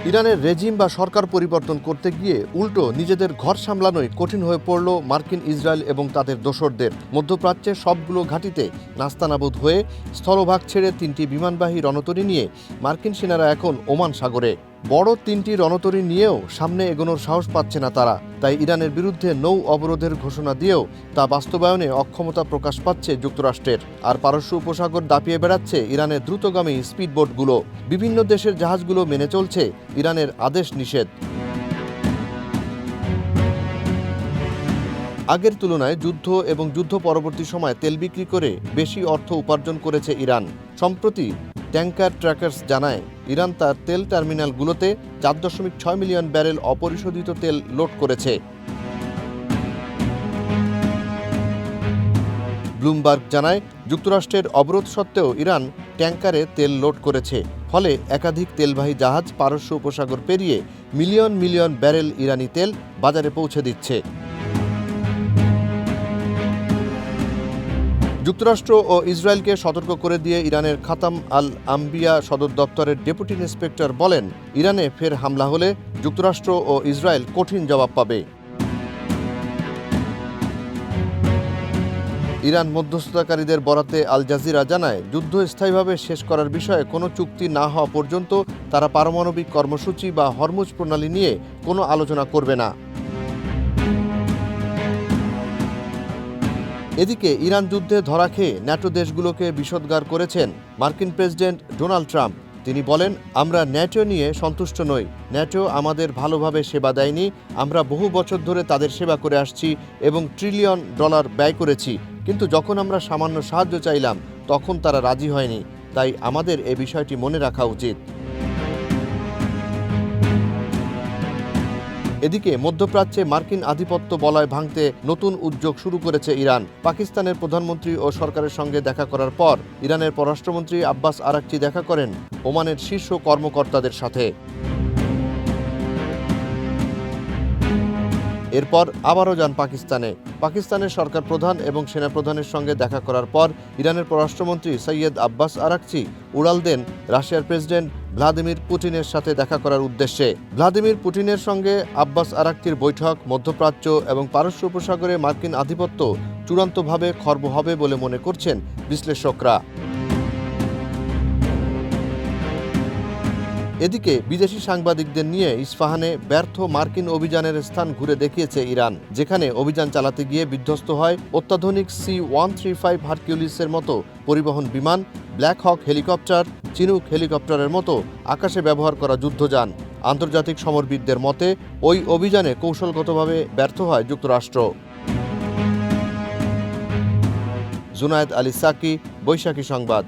ইরানের রেজিম বা সরকার পরিবর্তন করতে গিয়ে উল্টো নিজেদের ঘর সামলানোই কঠিন হয়ে পড়ল মার্কিন, ইসরায়েল এবং তাদের দোসরদের। মধ্যপ্রাচ্যের সবগুলো ঘাঁটিতে নাস্তানাবুদ হয়ে স্থলভাগ ছেড়ে 3টি বিমানবাহী রণতরী নিয়ে মার্কিন সেনারা এখন ওমান সাগরে। বড় 3টি রণতরী নিয়েও সামনে এগোনোর সাহস পাচ্ছে না তারা। তাই ইরানের বিরুদ্ধে নৌ অবরোধের ঘোষণা দিয়েও তা বাস্তবায়নে অক্ষমতা প্রকাশ পাচ্ছে যুক্তরাষ্ট্রের। আর পারস্য উপসাগর দাপিয়ে বেড়াচ্ছে ইরানের দ্রুতগামী স্পিডবোটগুলো। বিভিন্ন দেশের জাহাজগুলো মেনে চলছে ইরানের আদেশ নিষেধ। আগের তুলনায় যুদ্ধ এবং যুদ্ধ পরবর্তী সময় তেল বিক্রি করে বেশি অর্থ উপার্জন করেছে ইরান। সম্প্রতি ট্যাঙ্কার ট্র্যাকার্স জানায়, ইরান তার তেল টার্মিনালগুলোতে 4.6 মিলিয়ন ব্যারেল অপরিশোধিত তেল লোড করেছে। ব্লুমবার্গ জানায়, যুক্তরাষ্ট্রের অবরোধ সত্ত্বেও ইরান ট্যাঙ্কারে তেল লোড করেছে। ফলে একাধিক তেলবাহী জাহাজ পারস্য উপসাগর পেরিয়ে মিলিয়ন মিলিয়ন ব্যারেল ইরানি তেল বাজারে পৌঁছে দিচ্ছে। যুক্তরাষ্ট্র ও ইসরায়েলকে সতর্ক করে দিয়ে ইরানের খাতাম আল আম্বিয়া সদর দপ্তরের ডেপুটি ইন্সপেক্টর বলেন, ইরানে ফের হামলা হলে যুক্তরাষ্ট্র ও ইসরায়েল কঠিন জবাব পাবে। ইরান মধ্যস্থতাকারীদের বরাতে আল জাজিরা জানায়, যুদ্ধ স্থায়ীভাবে শেষ করার বিষয়ে কোনো চুক্তি না হওয়া পর্যন্ত তারা পারমাণবিক কর্মসূচি বা হরমুজ প্রণালী নিয়ে কোনো আলোচনা করবে না। এদিকে ইরান যুদ্ধে ধরা খেয়ে ন্যাটো দেশগুলোকে বিষোদ্গার করেছেন মার্কিন প্রেসিডেন্ট ডোনাল্ড ট্রাম্প। তিনি বলেন, আমরা ন্যাটো নিয়ে সন্তুষ্ট নই। ন্যাটো আমাদের ভালোভাবে সেবা দেয়নি। আমরা বহু বছর ধরে তাদের সেবা করে আসছি এবং $1 ট্রিলিয়ন ব্যয় করেছি, কিন্তু যখন আমরা সামান্য সাহায্য চাইলাম তখন তারা রাজি হয়নি। তাই আমাদের এ বিষয়টি মনে রাখা উচিত। এদিকে মধ্যপ্রাচ্যে মার্কিন আধিপত্য বলয় ভাঙতে নতুন উদ্যোগ শুরু করেছে ইরান। পাকিস্তানের প্রধানমন্ত্রী ও সরকারের সঙ্গে দেখা করার পর ইরানের পররাষ্ট্রমন্ত্রী আব্বাস আরাকচি দেখা করেন ওমানের শীর্ষ কর্মকর্তাদের সাথে। এরপর আবারও যান পাকিস্তানে। পাকিস্তানের সরকার প্রধান এবং সেনাপ্রধানের সঙ্গে দেখা করার পর ইরানের পররাষ্ট্রমন্ত্রী সৈয়দ আব্বাস আরাকচি উড়াল দেন রাশিয়ার প্রেসিডেন্ট ভ্লাদিমির পুতিনের সাথে দেখা করার উদ্দেশ্যে। ভ্লাদিমির পুতিনের সঙ্গে আব্বাস আরাকচির বৈঠক মধ্যপ্রাচ্য এবং পারস্য উপসাগরে মার্কিন আধিপত্য চূড়ান্তভাবে খর্ব হবে বলে মনে করছেন বিশ্লেষকরা। এদিকে বিদেশি সাংবাদিকদের নিয়ে ইস্পাহানে ব্যর্থ মার্কিন অভিযানের স্থান ঘুরে দেখিয়েছে ইরান, যেখানে অভিযান চালাতে গিয়ে বিধ্বস্ত হয় অত্যাধুনিক C-135 হারকিউলিসের মতো পরিবহন বিমান, ব্ল্যাক হক হেলিকপ্টার, চিনুক হেলিকপ্টারের মতো আকাশে ব্যবহার করা যুদ্ধযান। আন্তর্জাতিক সমরবিদদের মতে ওই অভিযানে কৌশলগতভাবে ব্যর্থ হয় যুক্তরাষ্ট্র। জুনায়েদ আলী সাকি, বৈশাখী সংবাদ।